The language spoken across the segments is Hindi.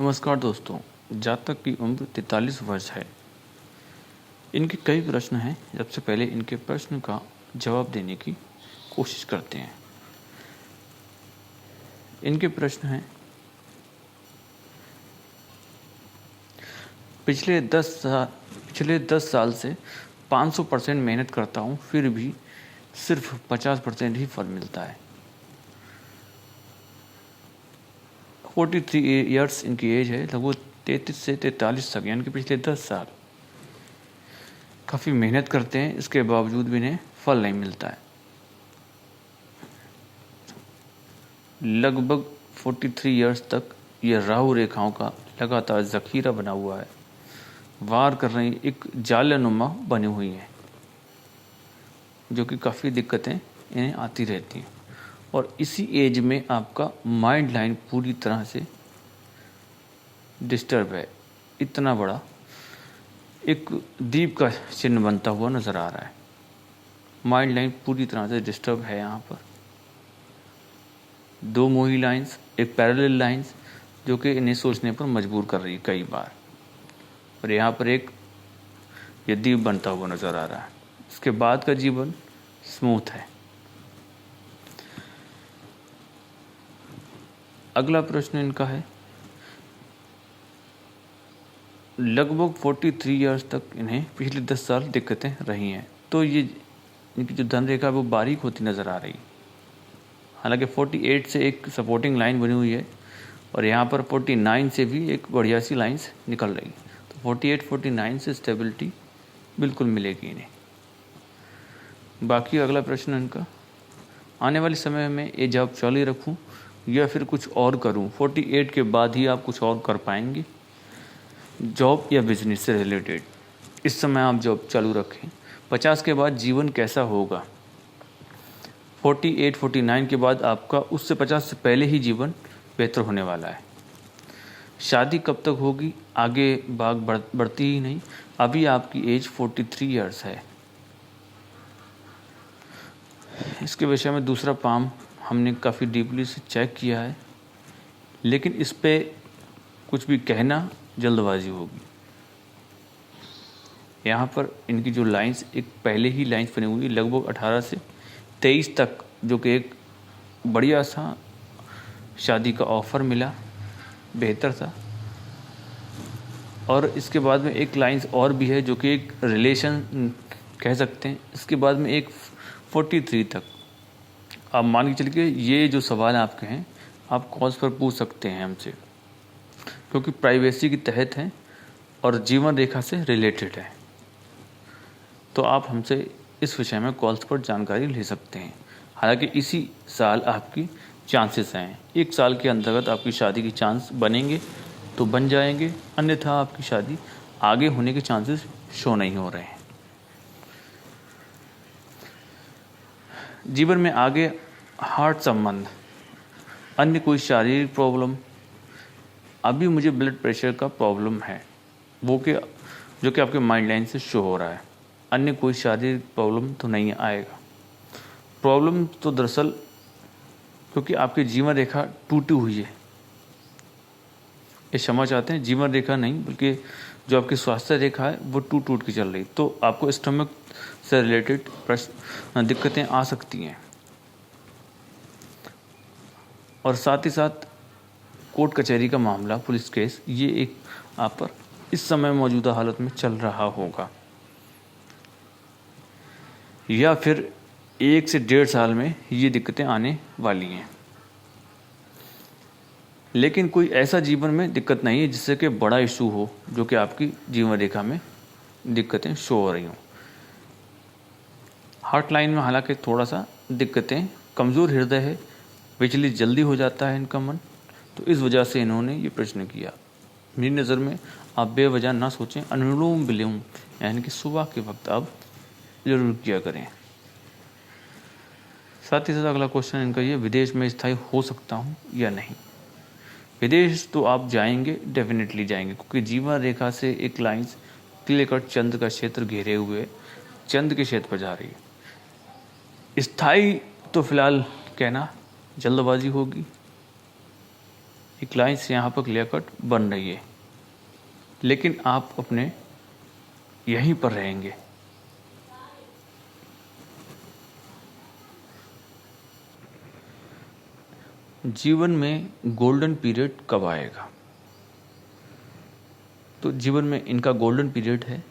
नमस्कार दोस्तों। जातक की उम्र 43 वर्ष है। इनके कई प्रश्न हैं। सबसे पहले इनके प्रश्न का जवाब देने की कोशिश करते हैं। इनके प्रश्न हैं, पिछले 10 साल से 500% मेहनत करता हूँ, फिर भी सिर्फ 50% ही फल मिलता है। 43 ईयर्स इनकी एज है, लगभग 33 से 43 तक, यानी कि पिछले 10 साल काफ़ी मेहनत करते हैं, इसके बावजूद भी इन्हें फल नहीं मिलता है। लगभग 43 ईयर्स तक ये राहु रेखाओं का लगातार जखीरा बना हुआ है, वार कर रही एक जालनुमा बनी हुई है, जो कि काफ़ी दिक्कतें इन्हें आती रहती हैं। और इसी एज में आपका माइंड लाइन पूरी तरह से डिस्टर्ब है। इतना बड़ा एक दीप का चिन्ह बनता हुआ नज़र आ रहा है। माइंड लाइन पूरी तरह से डिस्टर्ब है। यहाँ पर दो मोही लाइंस, एक पैरेलल लाइंस, जो कि इन्हें सोचने पर मजबूर कर रही है कई बार। और यहाँ पर एक ये दीप बनता हुआ नज़र आ रहा है। इसके बाद का जीवन स्मूथ है। अगला प्रश्न इनका है, लगभग 43 ईयर्स तक इन्हें पिछले 10 साल दिक्कतें रही हैं। तो ये इनकी जो धन रेखा है वो बारीक होती नज़र आ रही है। हालांकि 48 से एक सपोर्टिंग लाइन बनी हुई है और यहाँ पर 49 से भी एक बढ़िया सी लाइन्स निकल रही है। तो 48-49 से स्टेबिलिटी बिल्कुल मिलेगी इन्हें। बाकी अगला प्रश्न इनका, आने वाले समय में ये जॉब चालू रखूँ या फिर कुछ और करूँ? 48 के बाद ही आप कुछ और कर पाएंगे, जॉब या बिजनेस से रिलेटेड। इस समय आप जॉब चालू रखें। 50 के बाद जीवन कैसा होगा? 48-49 के बाद आपका उससे 50 से पहले ही जीवन बेहतर होने वाला है। शादी कब तक होगी? आगे बाग बढ़ती ही नहीं। अभी आपकी एज 43 ईयर्स है। इसके विषय में दूसरा पाम हमने काफ़ी डीपली से चेक किया है, लेकिन इस पे कुछ भी कहना जल्दबाजी होगी। यहाँ पर इनकी जो लाइंस, एक पहले ही लाइंस बनी हुई लगभग 18 से 23 तक, जो कि एक बढ़िया सा शादी का ऑफ़र मिला, बेहतर था। और इसके बाद में एक लाइंस और भी है, जो कि एक रिलेशन कह सकते हैं। इसके बाद में एक 43 तक। आप मान के चलिए ये जो सवाल आपके हैं, आप कॉल्स पर पूछ सकते हैं हमसे, क्योंकि प्राइवेसी के तहत हैं और जीवन रेखा से रिलेटेड है। तो आप हमसे इस विषय में कॉल्स पर जानकारी ले सकते हैं। हालांकि इसी साल आपकी चांसेस हैं। 1 साल के अंतर्गत आपकी शादी के चांस बनेंगे तो बन जाएंगे, अन्यथा आपकी शादी आगे होने के चांसेस शो नहीं हो रहे हैं। जीवन में आगे हार्ट संबंध, अन्य कोई शारीरिक प्रॉब्लम, अभी मुझे ब्लड प्रेशर का प्रॉब्लम है, जो कि आपके माइंड लाइन से शो हो रहा है। अन्य कोई शारीरिक प्रॉब्लम तो नहीं आएगा। प्रॉब्लम तो दरअसल क्योंकि आपकी जीवन रेखा टूटी हुई है, ये क्षमा चाहते हैं, जीवन रेखा नहीं बल्कि जो आपकी स्वास्थ्य रेखा है वो टूट के चल रही, तो आपको स्टमक से रिलेटेड प्रश्न दिक्कतें आ सकती हैं। और साथ ही साथ कोर्ट कचहरी का मामला, पुलिस केस, ये एक आप पर इस समय मौजूदा हालत में चल रहा होगा, या फिर 1 से 1.5 साल में ये दिक्कतें आने वाली हैं। लेकिन कोई ऐसा जीवन में दिक्कत नहीं है जिससे कि बड़ा इशू हो, जो कि आपकी जीवन रेखा में दिक्कतें शो हो रही हों। हार्ट लाइन में हालांकि थोड़ा सा दिक्कतें, कमज़ोर हृदय है, विचलित जल्दी हो जाता है इनका मन, तो इस वजह से इन्होंने ये प्रश्न किया। मेरी नज़र में आप बेवजह ना सोचें, अनुलोम विलोम यानी कि सुबह के वक्त आप जरूर किया करें। साथ ही साथ अगला क्वेश्चन इनका ये, विदेश में स्थायी हो सकता हूँ या नहीं? विदेश तो आप जाएंगे, डेफिनेटली जाएंगे, क्योंकि जीवन रेखा से एक लाइंस क्लियर कट चंद्र का क्षेत्र घेरे हुए चंद्र के क्षेत्र पर जा रही है। स्थायी तो फिलहाल कहना जल्दबाजी होगी। एक लाइन से यहाँ पर क्लियर कट बन रही है, लेकिन आप अपने यहीं पर रहेंगे। जीवन में गोल्डन पीरियड कब आएगा? तो जीवन में इनका गोल्डन पीरियड है,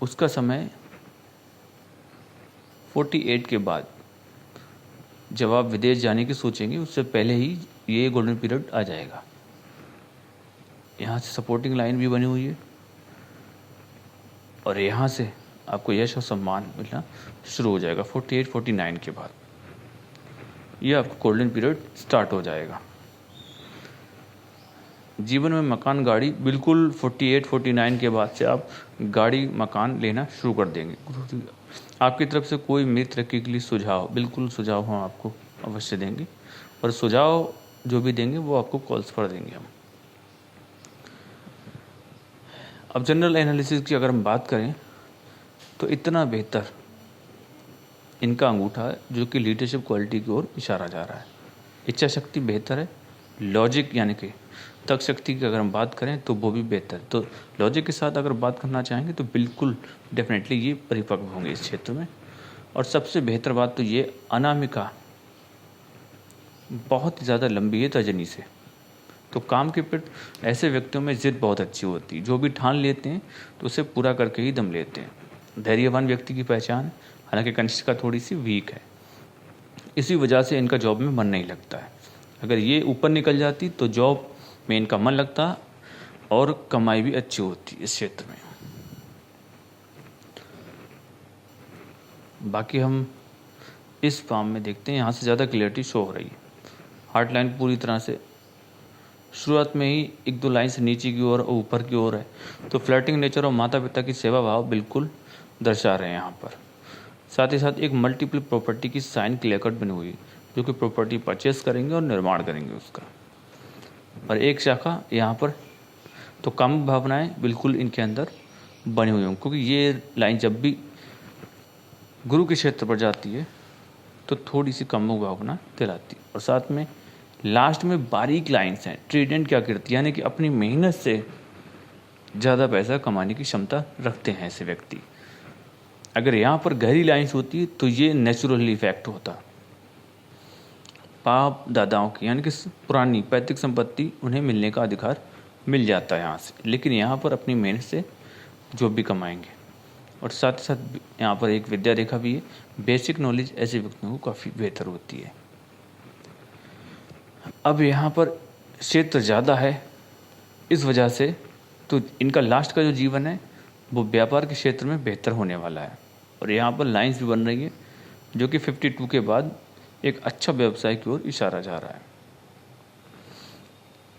उसका समय 48 के बाद। जब आप विदेश जाने की सोचेंगे उससे पहले ही ये गोल्डन पीरियड आ जाएगा। यहाँ से सपोर्टिंग लाइन भी बनी हुई है और यहाँ से आपको यश और सम्मान मिलना शुरू हो जाएगा 48-49 के बाद। ये आपका गोल्डन पीरियड स्टार्ट हो जाएगा। जीवन में मकान गाड़ी बिल्कुल 48-49 के बाद से आप गाड़ी मकान लेना शुरू कर देंगे। आपकी तरफ से कोई मेरी तरक्की के लिए सुझाव, बिल्कुल सुझाव हम आपको अवश्य देंगे, और सुझाव जो भी देंगे वो आपको कॉल्स पर देंगे हम। अब जनरल एनालिसिस की अगर हम बात करें तो इतना बेहतर इनका अंगूठा है जो कि लीडरशिप क्वालिटी की ओर इशारा जा रहा है। इच्छा शक्ति बेहतर है, लॉजिक यानी कि तर्क शक्ति की अगर हम बात करें तो वो भी बेहतर है। तो लॉजिक के साथ अगर बात करना चाहेंगे तो बिल्कुल डेफिनेटली ये परिपक्व होंगे इस क्षेत्र में। और सबसे बेहतर बात तो ये अनामिका बहुत ही ज़्यादा लंबी है तर्जनी से। तो काम के प्रति ऐसे व्यक्तियों में जिद बहुत अच्छी होती है, जो भी ठान लेते हैं तो उसे पूरा करके ही दम लेते हैं। धैर्यवान व्यक्ति की पहचान, हालांकि कनिष्ठिका थोड़ी सी वीक है, इसी वजह से इनका जॉब में मन नहीं लगता है। अगर ये ऊपर निकल जाती तो जॉब में इनका मन लगता और कमाई भी अच्छी होती इस क्षेत्र में। बाकी हम इस फॉर्म में देखते हैं, यहाँ से ज़्यादा क्लियरिटी शो हो रही है। हार्ट लाइन पूरी तरह से शुरुआत में ही 1-2 लाइन से नीचे की ओर और ऊपर की ओर है, तो फ्लर्टिंग नेचर और माता पिता की सेवा भाव बिल्कुल दर्शा रहे हैं यहाँ पर। साथ ही साथ एक मल्टीपल प्रॉपर्टी की साइन क्लियर कट बनी हुई है, जो कि प्रॉपर्टी परचेस करेंगे और निर्माण करेंगे उसका। और एक शाखा यहाँ पर तो कम भावनाएं बिल्कुल इनके अंदर बनी हुई होंगी, क्योंकि ये लाइन जब भी गुरु के क्षेत्र पर जाती है तो थोड़ी सी कम भावना दिलाती है। और साथ में लास्ट में बारीक लाइन्स हैं। ट्रीडेंट क्या करती है, यानी कि अपनी मेहनत से ज़्यादा पैसा कमाने की क्षमता रखते हैं ऐसे व्यक्ति। अगर यहाँ पर गहरी लाइन्स होती तो ये नेचुरली इफेक्ट होता। बाप दादाओं की यानी कि पुरानी पैतृक संपत्ति उन्हें मिलने का अधिकार मिल जाता है यहाँ से, लेकिन यहाँ पर अपनी मेहनत से जो भी कमाएंगे। और साथ ही साथ यहाँ पर एक विद्या रेखा भी है। बेसिक नॉलेज ऐसे व्यक्तियों को काफ़ी बेहतर होती है। अब यहाँ पर क्षेत्र ज़्यादा है, इस वजह से तो इनका लास्ट का जो जीवन है वो व्यापार के क्षेत्र में बेहतर होने वाला है। और यहाँ पर लाइंस भी बन रही है, जो कि 52 के बाद एक अच्छा व्यवसाय की ओर इशारा जा रहा है।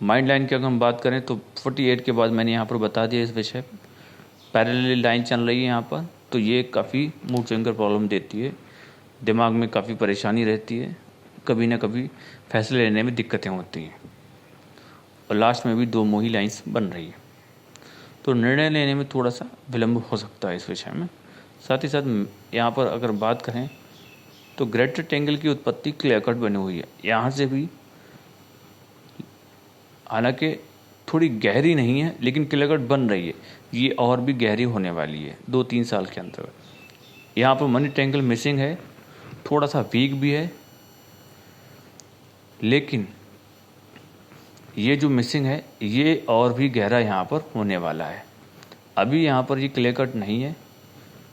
माइंड लाइन की अगर हम बात करें तो 48 के बाद मैंने यहाँ पर बता दिया इस विषय। पैरेलल लाइन चल रही है यहाँ पर, तो ये काफ़ी मूड स्विंगर प्रॉब्लम देती है, दिमाग में काफ़ी परेशानी रहती है, कभी ना कभी फैसले लेने में दिक्कतें होती हैं। और लास्ट में भी 2 मोही लाइंस बन रही है, तो निर्णय लेने में थोड़ा सा विलम्ब हो सकता है इस विषय में। साथ ही साथ यहाँ पर अगर बात करें तो ग्रेटर ट्रायंगल की उत्पत्ति क्लियर कट बनी हुई है। यहाँ से भी हालांकि थोड़ी गहरी नहीं है, लेकिन क्लियर कट बन रही है। ये और भी गहरी होने वाली है 2-3 साल के अंदर। यहाँ पर मनी ट्रायंगल मिसिंग है, थोड़ा सा वीक भी है, लेकिन ये जो मिसिंग है ये और भी गहरा यहाँ पर होने वाला है। अभी यहाँ पर ये क्लियर कट नहीं है,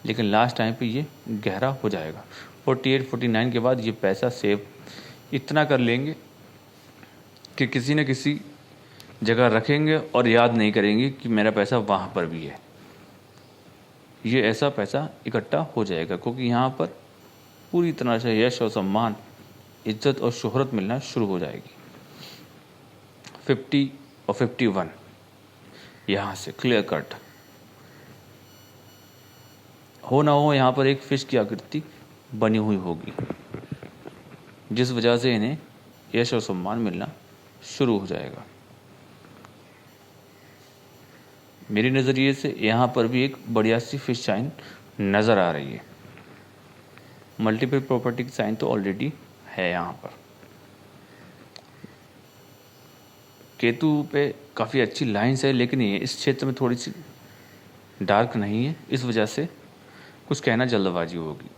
लेकिन लास्ट टाइम पे ये गहरा हो जाएगा। 48-49 के बाद ये पैसा सेव इतना कर लेंगे कि किसी न किसी जगह रखेंगे और याद नहीं करेंगे कि मेरा पैसा वहाँ पर भी है। ये ऐसा पैसा इकट्ठा हो जाएगा, क्योंकि यहाँ पर पूरी तरह से यश और सम्मान, इज्जत और शोहरत मिलना शुरू हो जाएगी। 50 और 51 यहाँ से क्लियर कट हो ना हो, यहाँ पर एक फिश की आकृति बनी हुई होगी, जिस वजह से इन्हें यश और सम्मान मिलना शुरू हो जाएगा। मेरे नज़रिए से यहाँ पर भी एक बढ़िया सी फिश साइन नज़र आ रही है। मल्टीपल प्रॉपर्टी की साइन तो ऑलरेडी है यहाँ पर। केतु पे काफ़ी अच्छी लाइंस है, लेकिन ये इस क्षेत्र में थोड़ी सी डार्क नहीं है, इस वजह से कुछ कहना जल्दबाजी होगी।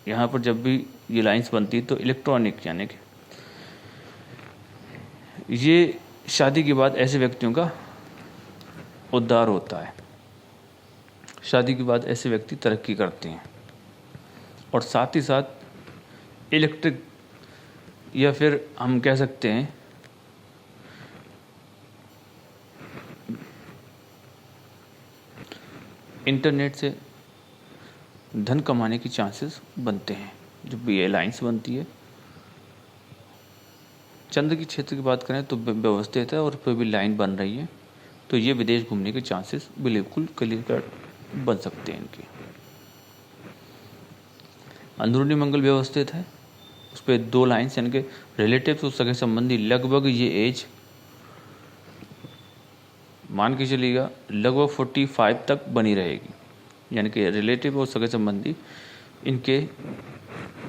यहाँ पर जब भी ये लाइंस बनती है तो इलेक्ट्रॉनिक यानी कि ये शादी के बाद ऐसे व्यक्तियों का उद्धार होता है। शादी के बाद ऐसे व्यक्ति तरक्की करते हैं और साथ ही साथ इलेक्ट्रिक या फिर हम कह सकते हैं इंटरनेट से धन कमाने की चांसेस बनते हैं जब भी ये लाइंस बनती है। चंद्र की क्षेत्र की बात करें तो व्यवस्थित है और पर भी लाइन बन रही है, तो ये विदेश घूमने के चांसेस बिल्कुल क्लियर कट बन सकते हैं इनके। अंदरूनी मंगल व्यवस्थित है, उस पर 2 लाइन्स यानी कि रिलेटिव तो सगे संबंधी लगभग ये एज मान के चलिएगा लगभग 45 तक बनी रहेगी, यानी कि रिलेटिव और सगे संबंधी इनके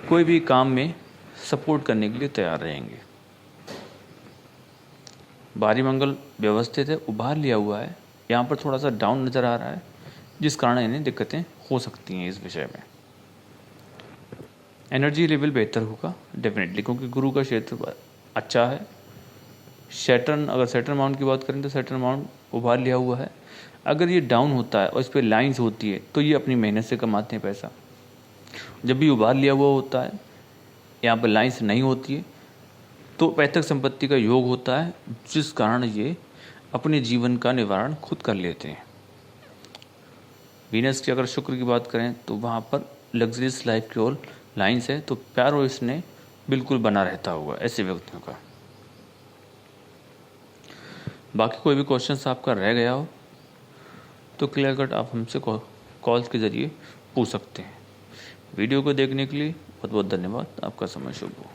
कोई भी काम में सपोर्ट करने के लिए तैयार रहेंगे। बारी मंगल व्यवस्थित है, उभार लिया हुआ है, यहाँ पर थोड़ा सा डाउन नज़र आ रहा है, जिस कारण इन्हें दिक्कतें हो सकती हैं इस विषय में। एनर्जी लेवल बेहतर होगा डेफिनेटली, क्योंकि गुरु का क्षेत्र अच्छा है। सैटर्न, अगर सैटर्न माउंट की बात करें तो सैटर्न माउंट उभार लिया हुआ है। अगर ये डाउन होता है और इस पर लाइंस होती है तो ये अपनी मेहनत से कमाते हैं पैसा। जब भी उभार लिया हुआ होता है, यहाँ पर लाइंस नहीं होती है, तो पैतृक संपत्ति का योग होता है, जिस कारण ये अपने जीवन का निवारण खुद कर लेते हैं। वीनस की अगर शुक्र की बात करें तो वहाँ पर लग्जरियस लाइफ की ओर लाइंस है, तो प्यार और स्नेह बिल्कुल बना रहता होगा ऐसे व्यक्तियों का। बाकी कोई भी क्वेश्चन आपका रह गया हो तो क्लियर कट आप हमसे कॉल्स के ज़रिए पूछ सकते हैं। वीडियो को देखने के लिए बहुत बहुत धन्यवाद। आपका समय शुभ हो।